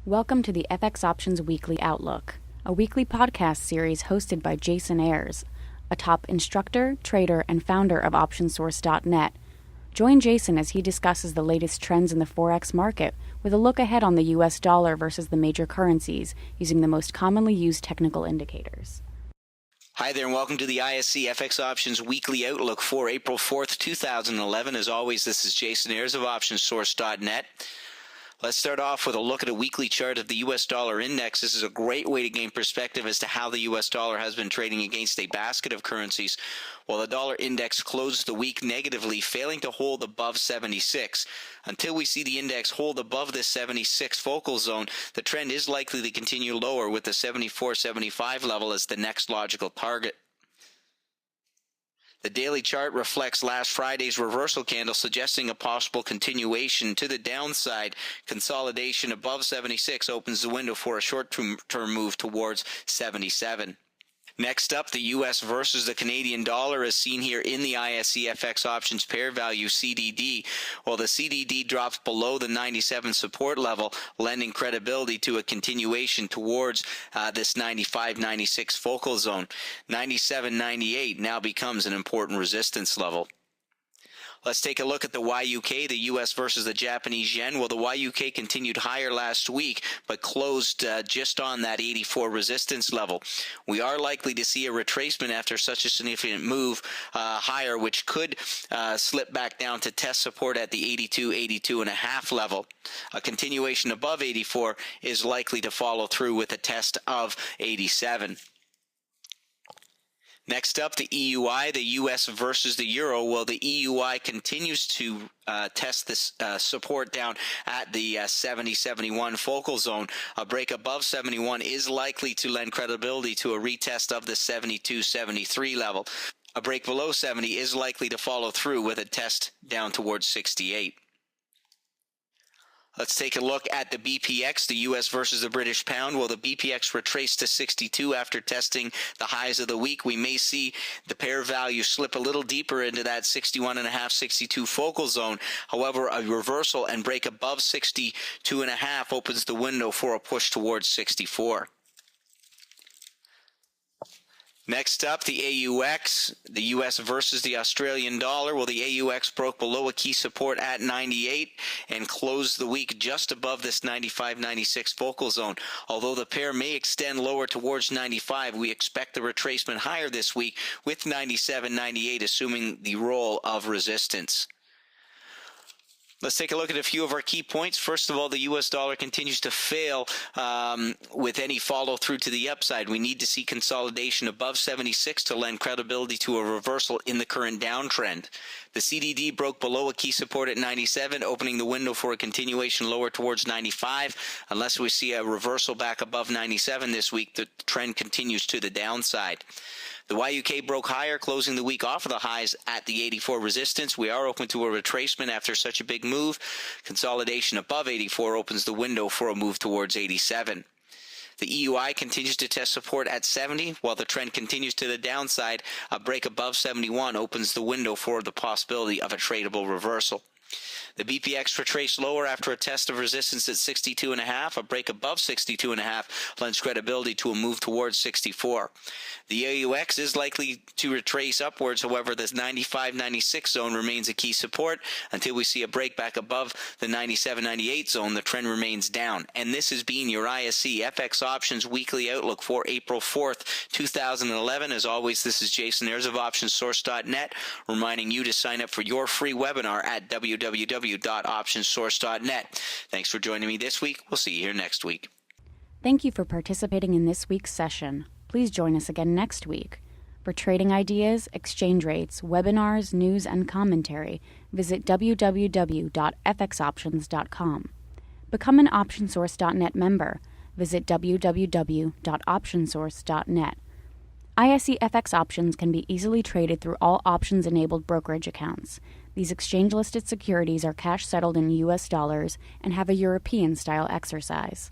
Welcome to the FX Options Weekly Outlook, a weekly podcast series hosted by Jason Ayres, a top instructor, trader, and founder of OptionSource.net. Join Jason as he discusses the latest trends in the Forex market with a look ahead on the US dollar versus the major currencies using the most commonly used technical indicators. Hi there and welcome to the ISC FX Options Weekly Outlook for April 4th, 2011. As always, this is Jason Ayres of OptionSource.net. Let's start off with a look at a weekly chart of the US dollar index. This is a great way to gain perspective as to how the US dollar has been trading against a basket of currencies, while the dollar index closed the week negatively, failing to hold above 76. Until we see the index hold above this 76 focal zone, the trend is likely to continue lower with the 74-75 level as the next logical target. The daily chart reflects last Friday's reversal candle, suggesting a possible continuation to the downside. Consolidation above 76 opens the window for a short-term move towards 77. Next up, the U.S. versus the Canadian dollar is seen here in the ISC FX Options pair value CDD. While the CDD drops below the 97 support level, lending credibility to a continuation towards this 95-96 focal zone. 97.98 now becomes an important resistance level. Let's take a look at the YUK, the U.S. versus the Japanese yen. Well, the YUK continued higher last week, but closed just on that 84 resistance level. We are likely to see a retracement after such a significant move higher, which could slip back down to test support at the 82.5 level. A continuation above 84 is likely to follow through with a test of 87. Next up, the EUI, the U.S. versus the Euro. Well, the EUI continues to test this support down at the 70-71 focal zone. A break above 71 is likely to lend credibility to a retest of the 72-73 level. A break below 70 is likely to follow through with a test down towards 68. Let's take a look at the BPX, the U.S. versus the British pound. Well, the BPX retraced to 62 after testing the highs of the week. We may see the pair value slip a little deeper into that 61.5, 62 focal zone. However, a reversal and break above 62.5 opens the window for a push towards 64. Next up, the AUX, the U.S. versus the Australian dollar. Well, the AUX broke below a key support at 98 and closed the week just above this 95-96 focal zone. Although the pair may extend lower towards 95, we expect the retracement higher this week with 97-98 assuming the role of resistance. Let's take a look at a few of our key points. First of all, the U.S. dollar continues to fail with any follow-through to the upside. We need to see consolidation above 76 to lend credibility to a reversal in the current downtrend. The CDD broke below a key support at 97, opening the window for a continuation lower towards 95. Unless we see a reversal back above 97 this week, the trend continues to the downside. The YUK broke higher, closing the week off of the highs at the 84 resistance. We are open to a retracement after such a big move. Consolidation above 84 opens the window for a move towards 87. The EUI continues to test support at 70, while the trend continues to the downside. A break above 71 opens the window for the possibility of a tradable reversal. The BPX retraced lower after a test of resistance at 62.5. A break above 62.5 lends credibility to a move towards 64. The AUX is likely to retrace upwards. However, this 95-96 zone remains a key support. Until we see a break back above the 97-98 zone, the trend remains down. And this has been your ISC FX Options Weekly Outlook for April 4th, 2011. As always, this is Jason Ayres of OptionSource.net, reminding you to sign up for your free webinar at www.optionsource.net. Thanks for joining me this week. We'll see you here next week. Thank you for participating in this week's session. Please join us again next week. For trading ideas, exchange rates, webinars, news, and commentary, visit www.fxoptions.com. Become an OptionSource.net member. Visit www.optionsource.net. ISC FX options can be easily traded through all options-enabled brokerage accounts. These exchange-listed securities are cash-settled in U.S. dollars and have a European-style exercise.